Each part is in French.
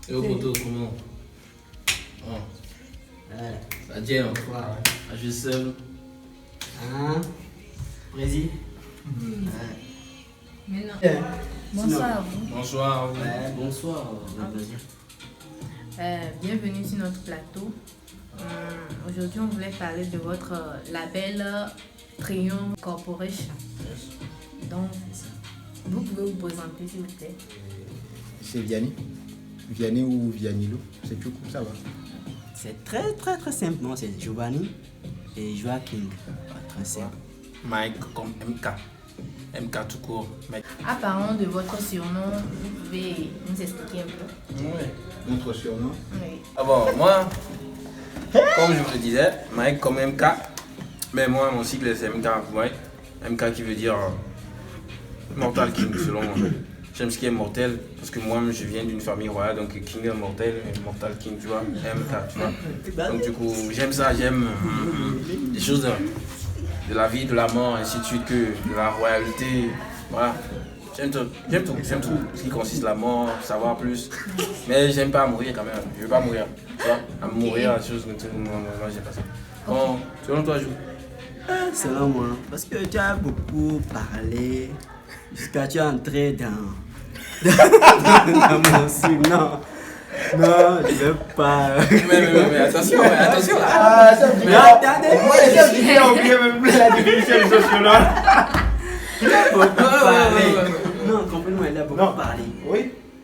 Et au poteau, comment? Ça tient, je suis seul. Hein? Président? Maintenant. Bonsoir à vous. Bonsoir. Bonsoir. Bienvenue sur notre plateau. Aujourd'hui, on voulait parler de votre label Trion Corporation. Donc, vous pouvez vous présenter s'il vous plaît. C'est Vianney. Vianney ou Viannilo, c'est tout, ça va. C'est très simple, non? C'est Giovanni et Joaquin. Très simple. Mike comme MK. MK tout court. Parlant de votre surnom, vous pouvez nous expliquer un peu? Oui. Notre surnom. Oui. Ah bon, moi, comme je vous le disais, Mike comme MK. Mais moi, mon cycle c'est MK. Ouais. MK qui veut dire Mortal King selon moi. J'aime ce qui est mortel parce que moi je viens d'une famille royale, donc King est mortel et Mortal King, tu vois, MK, tu vois. Donc du coup j'aime ça, j'aime des choses de la vie, de la mort, ainsi de suite, que de la royauté, voilà. J'aime tout ce qui consiste la mort, savoir plus. Mais j'aime pas mourir quand même, je veux pas mourir, tu vois. À mourir, la chose, moi j'aime pas ça. Bon, selon toi, Jou? Selon moi, parce que tu as beaucoup parlé jusqu'à tu es entré dans mon cycle. Non, je veux pas. Mais attention là. Ça me dit attendez. Moi, les gens qui ont oublié même la définition du surnom. Il a beaucoup parlé. Non, complètement, il a beaucoup parlé. Oui.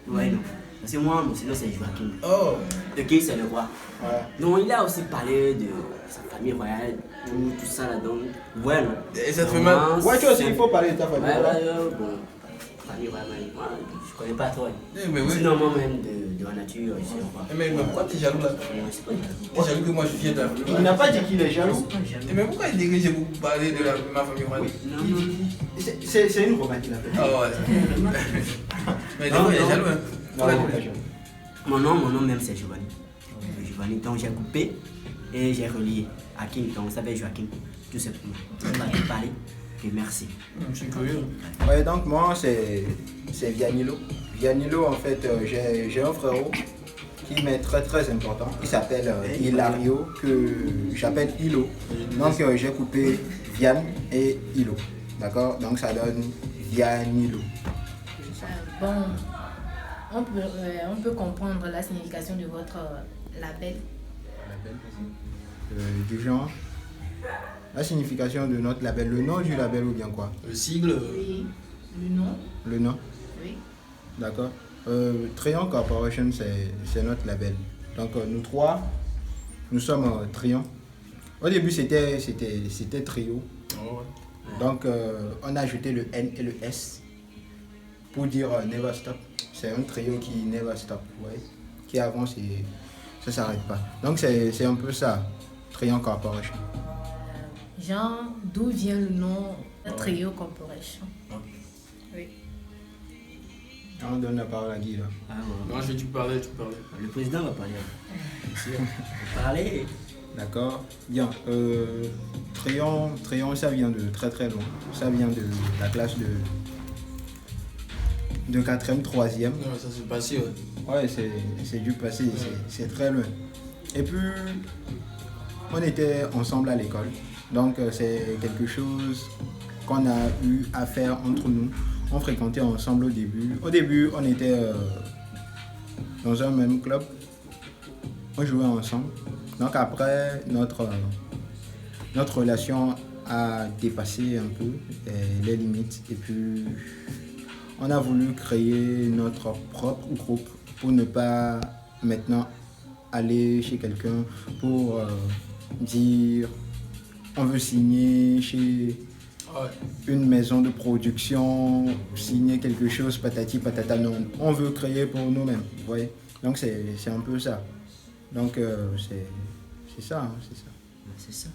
Ouais, non. Parce que moi, mon surnom c'est Joaquin. Oh. De qui c'est le roi. Ouais. Donc, il a aussi parlé de sa famille royale, tout ça là-dedans. Ouais, non. Et ça te fait mal? Ouais, toi aussi, il faut parler de ta famille. Bon. Famille royale, moi, je connais pas trop. Mais oui. Sinon, moi-même, de la nature, je sais pas. Mais pourquoi t'es jaloux là? Moi, c'est pas jaloux. T'es jaloux que moi je suis fier de la famille. Il n'a pas dit qu'il est jaloux. Mais pourquoi il dit que j'ai beaucoup parlé de ma famille royale? C'est une romane qu'il a fait. Ah ouais. Mais des fois il est jaloux hein. Non, il est pas jaloux. Mon nom même, c'est Giovanni. Giovanni, donc j'ai coupé et j'ai relié à King, donc ça s'appelle Joaquin, tout simplement. On va parler et merci. Je suis curieux. Ouais, donc moi, c'est Viannilo. Viannilo, en fait, j'ai un frérot qui m'est très important. Il s'appelle Hilario, que j'appelle Hilo. Donc j'ai coupé Vian et Hilo. D'accord? Donc ça donne Viannilo. Bon, on peut comprendre la signification de votre label. Du genre, la signification de notre label, le nom du label ou bien quoi? Le sigle. Oui, le nom. Le nom? Oui. D'accord. Trion Corporation, c'est notre label. Donc nous trois, nous sommes Trion. Au début, c'était Trio. Oh, ouais. Donc on a ajouté le N et le S pour dire Never Stop. C'est un trio qui never stop, ouais, qui avance et ça ne s'arrête pas. Donc c'est un peu ça, Trion Corporation. Jean, d'où vient le nom Trio Corporation? Oui. On donne la parole à Guy là. Moi je vais te parler, Le président va parler. Monsieur, parler. D'accord. Bien. Trion, ça vient de très loin. Ça vient de la classe de 4e, 3e. Non, ça s'est passé, ouais. Ouais, c'est du passé, c'est très loin. Et puis, on était ensemble à l'école. Donc, c'est quelque chose qu'on a eu à faire entre nous. On fréquentait ensemble au début. Au début, on était dans un même club. On jouait ensemble. Donc après, notre relation a dépassé un peu les limites. Et puis, on a voulu créer notre propre groupe pour ne pas maintenant aller chez quelqu'un pour dire on veut signer chez une maison de production, signer quelque chose, patati patata. Non, on veut créer pour nous-mêmes, vous voyez. Donc c'est un peu ça. Donc c'est ça, hein, c'est ça.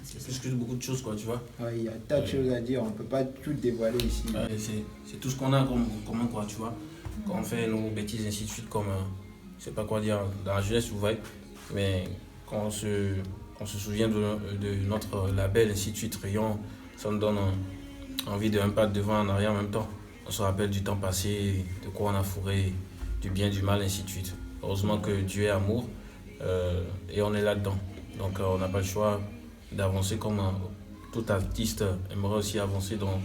C'est plus que beaucoup de choses, quoi, tu vois. Ouais, il y a tas de choses à dire, on ne peut pas tout dévoiler ici. Ouais, c'est tout ce qu'on a comme commun, quoi, tu vois. Quand on fait nos bêtises, ainsi de suite, comme, je sais pas quoi dire, dans la jeunesse, vous voyez. Mais quand on se souvient de notre label, ainsi de suite, Rayon, ça nous donne envie de un pas devant, en arrière en même temps. On se rappelle du temps passé, de quoi on a fourré, du bien, du mal, ainsi de suite. heureusement que Dieu est amour et on est là-dedans. Donc on n'a pas le choix d'avancer comme tout artiste aimerait aussi avancer dans,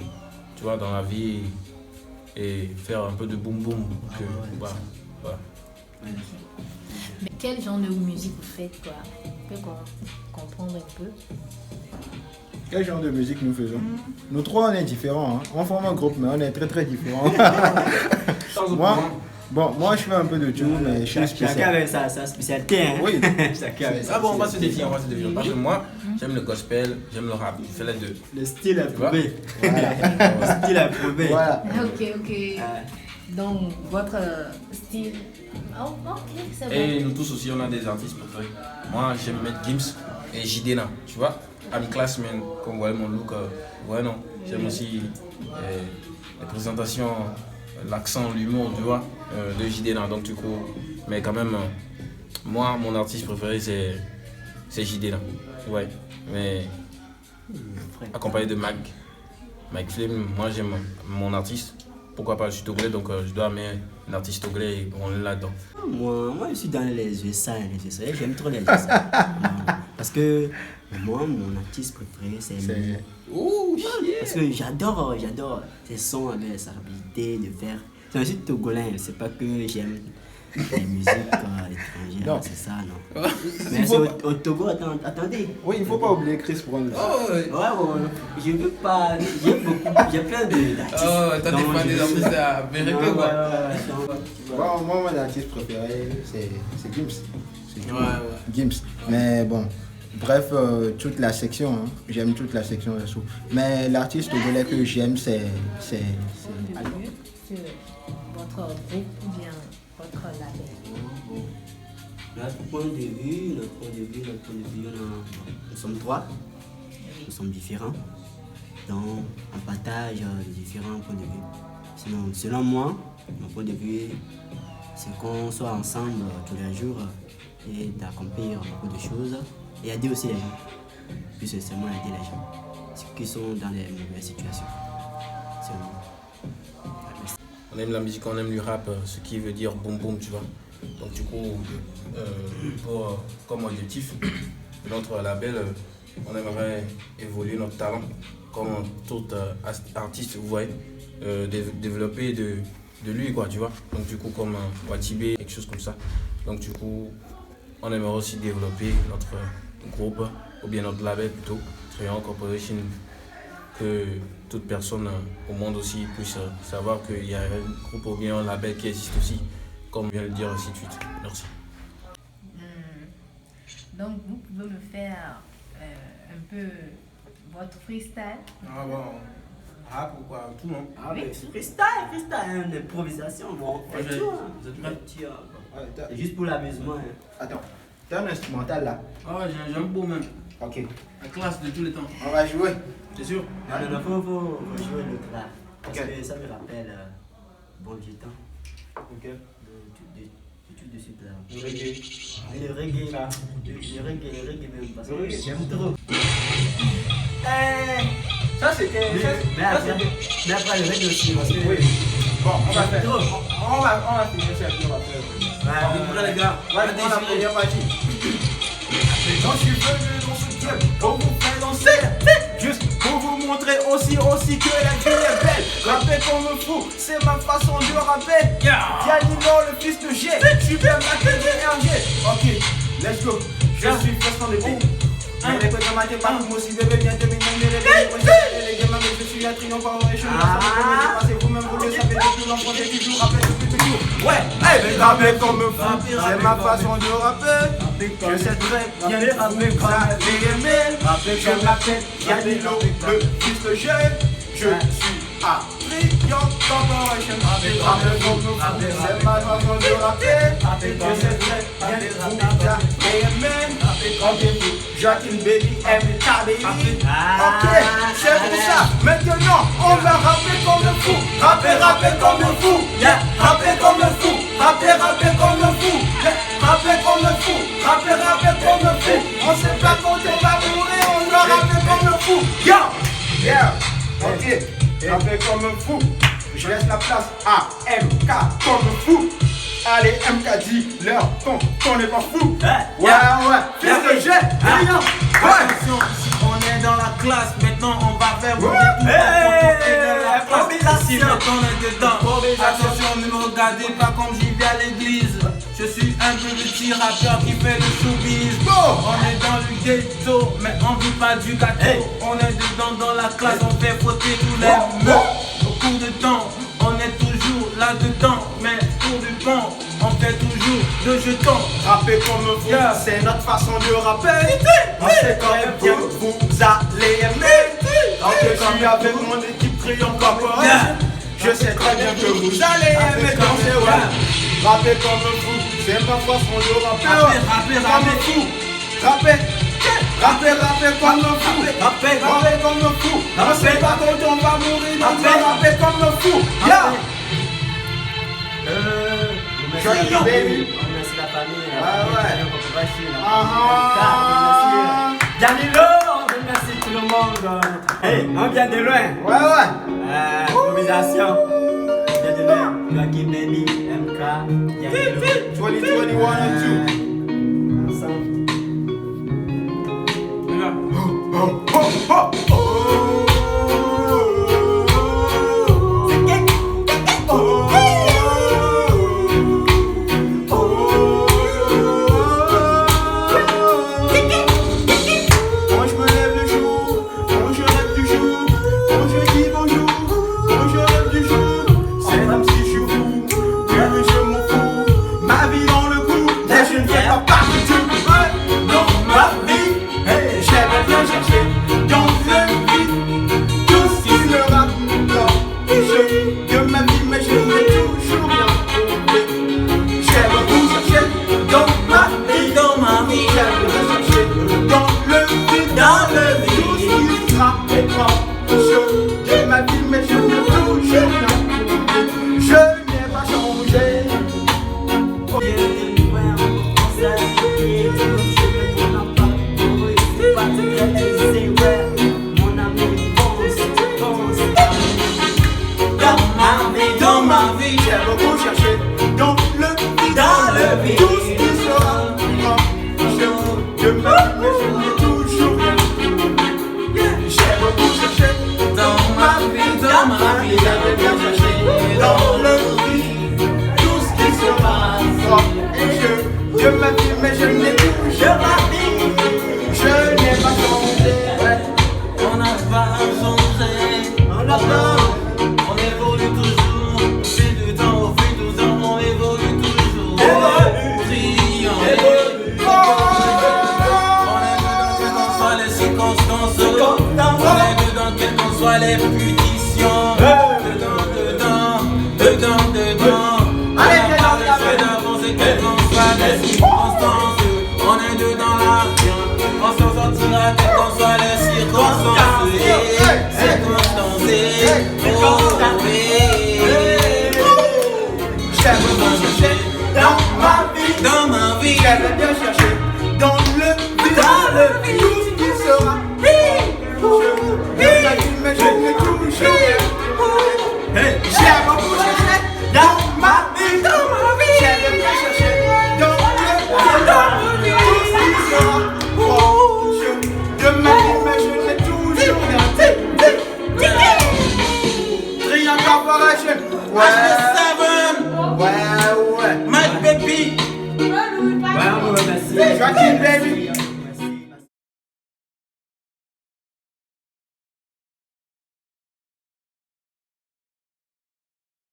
tu vois, dans la vie et faire un peu de boum boum. Voilà. Mais quel genre de musique vous faites, quoi? On peut comprendre un peu. Quel genre de musique nous faisons? Nous trois, on est différents. Hein. On forme un groupe, mais on est très très différents. Moi, je fais un peu de tout, mais je suis spécial. Chacun avec sa spécialité. Hein. Oui. Chacun avec Ah bon, on va se défier. Parce que moi, j'aime le gospel, j'aime le rap, je fais les deux. Le style approuvé. Voilà. Le style approuvé. Voilà. Ok. Donc, votre style... Oh, ok, c'est bon. Et nous tous aussi, on a des artistes préférés. Moi, j'aime mettre Gims et Jidena, tu vois. I'm classman, comme vous voyez mon look, ouais non. J'aime aussi les présentations, l'accent, l'humour, tu vois, de Jidena. Donc du coup, mais quand même, moi, mon artiste préféré, c'est Jidena. Ouais, mais accompagné de Mike Flame, moi j'aime mon artiste. Pourquoi pas, je suis togolais, donc je dois mettre un artiste togolais et on est là-dedans. Moi, je suis dans les USA. J'aime trop les USA. Parce que moi, mon artiste préféré, c'est Eminem. Ouh, Parce que j'adore ses sons avec sa habilité de faire. C'est aussi togolais, c'est pas que j'aime les musiques étrangères, Non. c'est ça, non. Mais c'est au Togo, attendez. Oui, il ne faut pas oublier Chris Brown. Ouais, je veux pas. J'ai plein d'artistes. Oh, t'as des fans des artistes américains, quoi. Moi, mon artiste préféré, c'est Gims. C'est Ouais. Gims. Mais bon, bref, toute la section, hein. J'aime toute la section de sous. Mais l'artiste togolais que j'aime, c'est Sur votre groupe ou bien votre label? Notre point de vue, nous sommes trois. Nous sommes différents. Donc, on partage différents points de vue. Sinon, selon moi, mon point de vue, c'est qu'on soit ensemble tous les jours et d'accomplir beaucoup de choses et aider aussi les gens. Plus seulement aider les gens qui sont dans les mauvaises situations. C'est moi. On aime la musique, on aime le rap, ce qui veut dire boum boum, tu vois. Donc du coup, comme objectif, notre label, on aimerait évoluer notre talent, comme tout artiste, vous voyez, développer de lui, quoi, tu vois. Donc du coup, comme Watibé, quelque chose comme ça. Donc du coup, on aimerait aussi développer notre groupe, ou bien notre label plutôt, Triangle Corporation, que toute personne au monde aussi puisse savoir qu'il y a un groupe ou bien un label qui existe aussi, comme vient de le dire, ainsi de suite. Merci. Donc, vous pouvez me faire un peu votre freestyle? Ah bon, rap ou quoi, tout non? Ah oui, freestyle, une improvisation, bon, on fait tout. Vous êtes prêts? C'est juste pour l'amusement. Hein. Attends, t'as un instrumental là? Ah, j'ai un beau même. Ok. La classe de tous les temps. On va jouer. C'est sûr? Non, faut jouer l'autre là. Parce Ok. que ça me rappelle bon vieux temps. Ok. Tout de suite là. Le reggae. Le reggae là. Le reggae même. Parce que j'aime trop. Ça c'était. Mais après le reggae aussi. Parce que. Oui. Bon, on va faire. Trop. On va finir ça et puis on va faire. Vous prenez les gars. On va prendre la première partie. Quand je suis venu dans ce club, pour vous faire danser, juste pour vous montrer aussi que la vie est belle. Rapper comme un fou, c'est ma façon de rapper. Yanino, le fils de G, je suis bien maquillé RG. Ok, let's go. Je suis first on the beat. Je répète dans ma tête, pas tout aussi bébé, bien terminé, mais les gamins, mais je suis un triomphe en vrai, je suis passez vous-même, vous le savez, depuis l'enfant, j'ai toujours rappelé depuis toujours. Ouais, hey, rapper comme un fou, c'est ma façon de rapper. Je sais très bien rapper comme ça, je m'appelle Yanino, le fils de G. Je suis à Triangle Corporation. Rapper comme un fou, c'est ma façon de rapper. Je sais très bien rapper comme vous. Jacqueline Baby M. Baby. Ok, c'est pour ça. Maintenant, on va rapper comme un fou. Rapper comme un fou. Yeah, rapper comme un fou. Rapper comme un fou. Yeah, rapper comme un fou. Rapper comme un fou. On sait pas quand on va mourir, on doit rapper comme un fou. Yeah, ok, rapper comme un fou. Je laisse la place à MK comme un fou. allez, MK dis-leur qu'on n'est pas fou. Ouais, fils de jet, brillant. Attention, ici on est dans la classe, maintenant on va faire bouger tout le monde quand on est dans la classe. Ici maintenant on est dedans. Attention, ne me regardez pas comme j'y vais à l'église. Je suis un peu le petit rappeur qui fait le showbiz. On est dans le ghetto, mais on vit pas du gâteau. On est dedans dans la classe, on fait frotter tous les mots. Au cours de temps, on est toujours là-dedans, mais pour du bon, on fait toujours le jeton. Rapper comme vous, c'est notre façon de rapper. On sait quand même bien que vous allez aimer. Donc je suis avec mon équipe Triangle Corporation. Je sais très bien que vous allez aimer danser, ouais. Rapper comme vous, c'est ma façon de rapper. Rapper fou. Rapper comme un fou. Rapper comme un fou. On sait pas quand on va mourir, donc on va rapper comme un fou. Johnny Baby. On remercie la famille. Danilo, on remercie tout le monde. Hey, on vient de loin. Ouais. Improvisation. On vient de loin. Joaquin Baby, MK, Danilo. 2021 and 2. Ensemble. Les punitions, dedans. Allez, d'avancer, quelles qu'en soient les circonstances. On est dedans là, on s'en sortira, quelles qu'en soient les circonstances. Dans ma vie, j'aimerais bien chercher dans le vide, tout ce qui sera. Mais je ne touche rien. J'aime beaucoup chercher dans ma vie. J'aime bien chercher dans le vide, tout ce qui sera. De ma vie, mais je ne touche rien. Triangle Corporation. Ouais. My baby. Ouais, on vous remercie. Joaquin Baby.